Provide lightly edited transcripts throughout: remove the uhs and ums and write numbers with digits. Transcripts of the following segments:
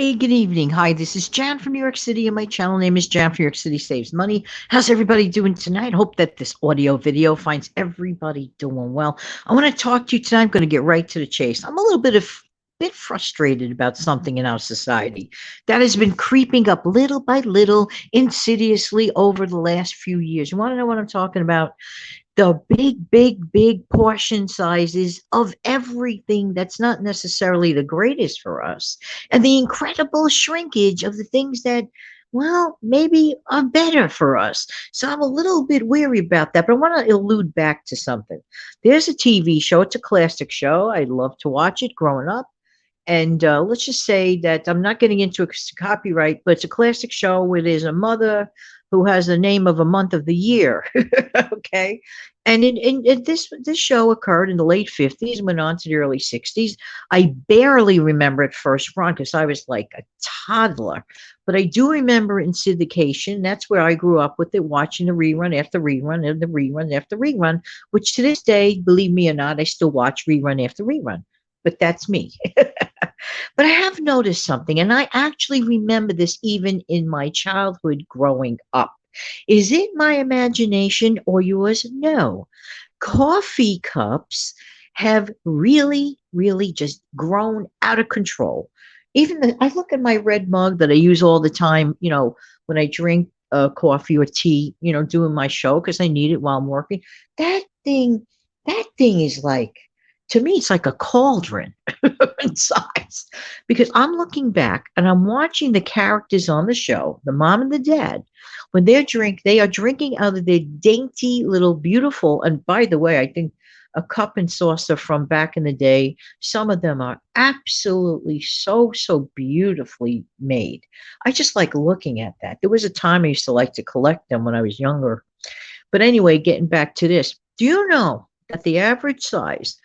Hey, good evening. Hi, this is Jan from New York City, and my channel name is Jan from New York City Saves Money. How's everybody doing tonight? Hope that this audio video finds everybody doing well. I want to talk to you tonight. I'm going to get right to the chase. I'm a bit frustrated about something in our society that has been creeping up little by little, insidiously over the last few years. You want to know what I'm talking about? The big portion sizes of everything that's not necessarily the greatest for us, and the incredible shrinkage of the things that, well, maybe are better for us. So I'm a little bit weary about that, but I want to allude back to something. There's a TV show, it's a classic show. I love to watch it growing up. And let's just say that I'm not getting into a copyright, but it's a classic show where there's a mother who has the name of a month of the year. Okay. And this show occurred in the late 50s and went on to the early 60s. I barely remember it first run because I was like a toddler, but I do remember in syndication. That's where I grew up with it, watching the rerun after rerun and the rerun after rerun, which to this day, believe me or not, I still watch rerun after rerun. But that's me. But I have noticed something, and I actually remember this even in my childhood growing up. Is it my imagination or yours? No. Coffee cups have really just grown out of control. I look at my red mug that I use all the time, when I drink coffee or tea, doing my show because I need it while I'm working. That thing, that thing is like, to me, it's like a cauldron in size, because I'm looking back and I'm watching the characters on the show, the mom and the dad, when they are drinking out of their dainty little beautiful. And by the way, I think a cup and saucer from back in the day, some of them are absolutely so beautifully made. I just like looking at that. There was a time I used to like to collect them when I was younger. But anyway, getting back to this, do you know that the average size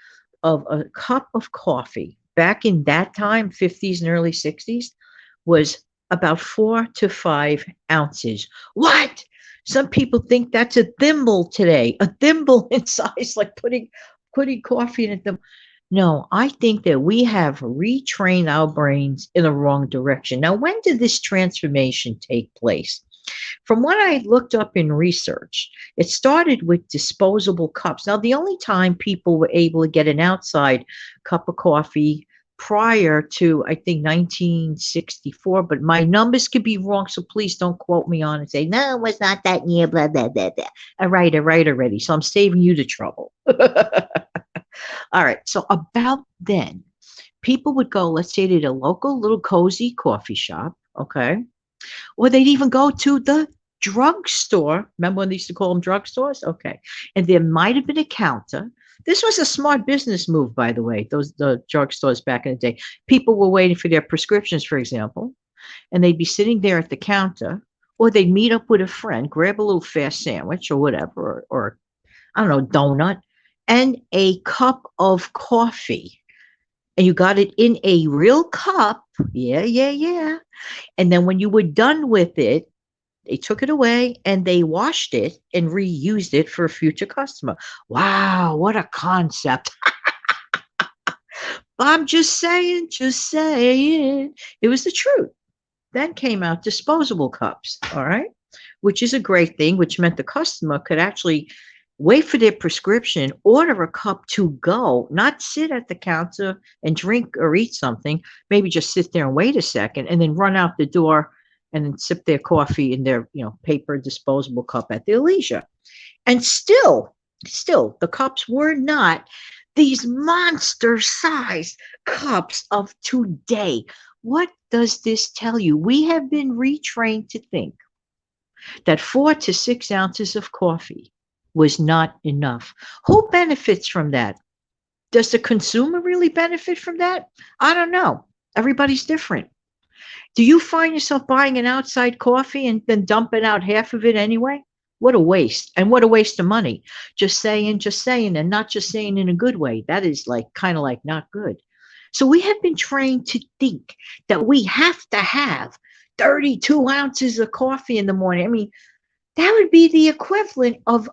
of a cup of coffee back in that time, 50s and early 60s, was about 4 to 5 ounces? What? Some people think that's a thimble today, a thimble in size, like putting coffee in a thimble. No, I think that we have retrained our brains in the wrong direction. Now, when did this transformation take place? From what I looked up in research, it started with disposable cups. Now, the only time people were able to get an outside cup of coffee prior to, I think, 1964, but my numbers could be wrong, so please don't quote me on and say, no, it's not that year, blah, blah, blah, blah. All right already. So I'm saving you the trouble. All right. So about then, people would go, let's say, to the local little cozy coffee shop. Okay. Or they'd even go to the drugstore. Remember when they used to call them drugstores? Okay. And there might have been a counter. This was a smart business move, by the way, the drugstores back in the day. People were waiting for their prescriptions, for example, and they'd be sitting there at the counter, or they'd meet up with a friend, grab a little fast sandwich or whatever, or I don't know, donut, and a cup of coffee. And you got it in a real cup. Yeah. And then when you were done with it, they took it away and they washed it and reused it for a future customer. Wow, what a concept. I'm just saying. It was the truth. Then came out disposable cups, all right, which is a great thing, which meant the customer could actually wait for their prescription, order a cup to go, not sit at the counter and drink or eat something, maybe just sit there and wait a second and then run out the door and then sip their coffee in their, paper disposable cup at their leisure. And still, the cups were not these monster sized cups of today. What does this tell you? We have been retrained to think that 4 to 6 ounces of coffee was not enough. Who benefits from that? Does the consumer really benefit from that? I don't know. Everybody's different. Do you find yourself buying an outside coffee and then dumping out half of it anyway? What a waste. And what a waste of money. Just saying, and not just saying in a good way. That is like kind of like not good. So we have been trained to think that we have to have 32 ounces of coffee in the morning. I mean, that would be the equivalent of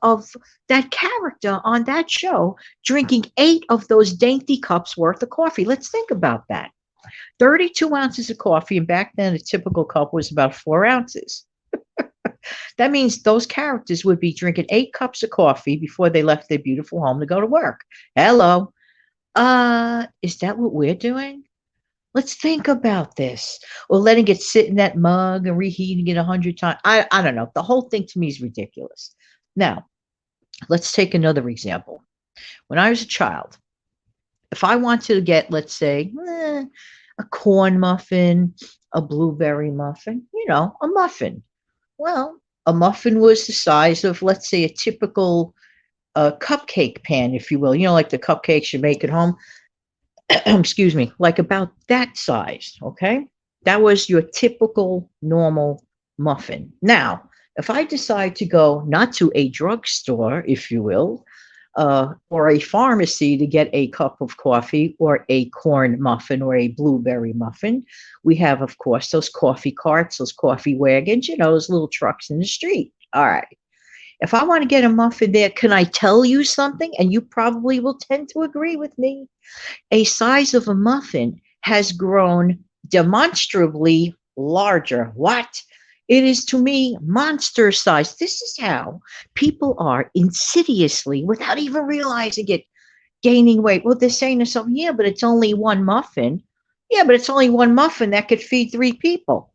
that character on that show drinking 8 of those dainty cups worth of coffee. Let's think about that. 32 ounces of coffee, and back then a typical cup was about 4 ounces. That means those characters would be drinking 8 cups of coffee before they left their beautiful home to go to work. Hello. Is that what we're doing? Let's think about this. Or letting it sit in that mug and reheating it 100 times. I don't know. The whole thing to me is ridiculous. Now, let's take another example. When I was a child, if I wanted to get, let's say, a corn muffin, a blueberry muffin, a muffin. Well, a muffin was the size of, let's say, a typical cupcake pan, if you will, like the cupcakes you make at home. Excuse me, like about that size. Okay. That was your typical normal muffin. Now, if I decide to go not to a drugstore, if you will, or a pharmacy to get a cup of coffee or a corn muffin or a blueberry muffin, we have, of course, those coffee carts, those coffee wagons, those little trucks in the street. All right. If I want to get a muffin there, can I tell you something? And you probably will tend to agree with me. A size of a muffin has grown demonstrably larger. What? It is to me monster size. This is how people are insidiously, without even realizing it, gaining weight. Well, they're saying to something, yeah, but it's only one muffin. Yeah, but it's only one muffin that could feed 3 people.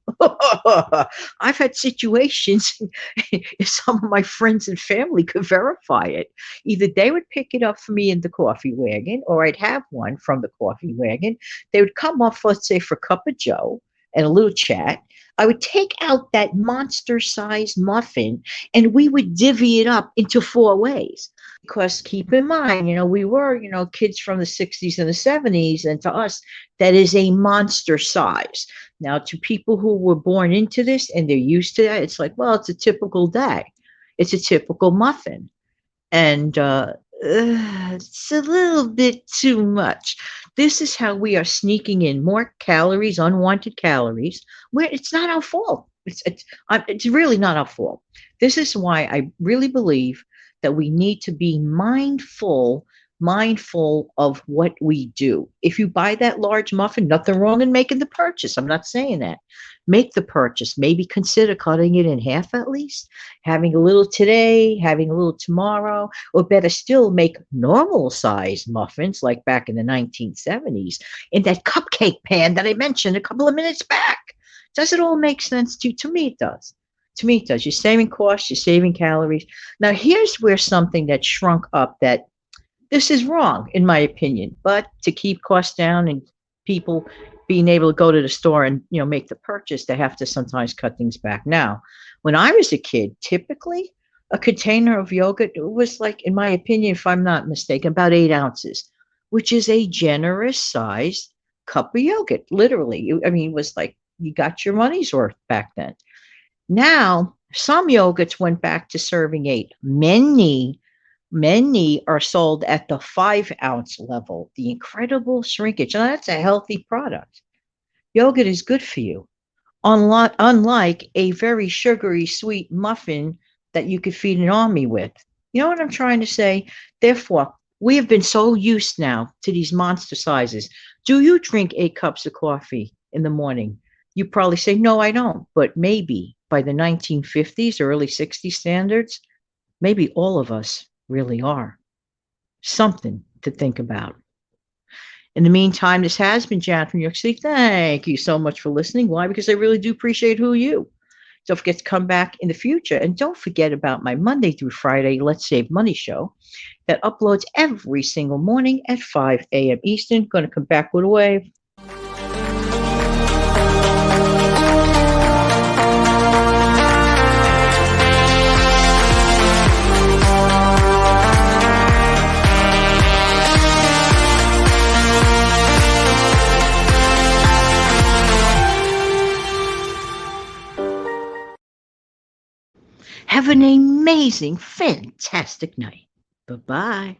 I've had situations, some of my friends and family could verify it. Either they would pick it up for me in the coffee wagon, or I'd have one from the coffee wagon. They would come off, let's say, for a cup of Joe and a little chat. I would take out that monster sized muffin and we would divvy it up into 4 ways. Because keep in mind, we were, kids from the 60s and the 70s. And to us, that is a monster size. Now, to people who were born into this and they're used to that, it's like, well, it's a typical day. It's a typical muffin. And it's a little bit too much. This is how we are sneaking in more calories, unwanted calories, where it's not our fault. It's really not our fault. This is why I really believe that we need to be mindful of what we do. If you buy that large muffin, nothing wrong in making the purchase. I'm not saying that. Make the purchase. Maybe consider cutting it in half at least, having a little today, having a little tomorrow, or better still, make normal size muffins like back in the 1970s in that cupcake pan that I mentioned a couple of minutes back. Does it all make sense to you? To me, it does. To me, it does. You're saving costs, you're saving calories. Now, here's where something that shrunk up that this is wrong, in my opinion, but to keep costs down and people being able to go to the store and, make the purchase, they have to sometimes cut things back. Now, when I was a kid, typically a container of yogurt was like, in my opinion, if I'm not mistaken, about 8 ounces, which is a generous sized cup of yogurt. Literally. It was like you got your money's worth back then. Now, some yogurts went back to serving 8. Many are sold at the 5-ounce level, the incredible shrinkage. Now, that's a healthy product. Yogurt is good for you, unlike a very sugary, sweet muffin that you could feed an army with. You know what I'm trying to say? Therefore, we have been so used now to these monster sizes. Do you drink 8 cups of coffee in the morning? You probably say, no, I don't. But maybe by the 1950s or early 60s standards, maybe all of us really are. Something to think about. In the meantime, this has been Jan from New York City. Thank you so much for listening. Why? Because I really do appreciate you. Don't forget to come back in the future. And don't forget about my Monday through Friday Let's Save Money show that uploads every single morning at 5 a.m. Eastern. Going to come back with a wave. Have an amazing, fantastic night. Bye-bye.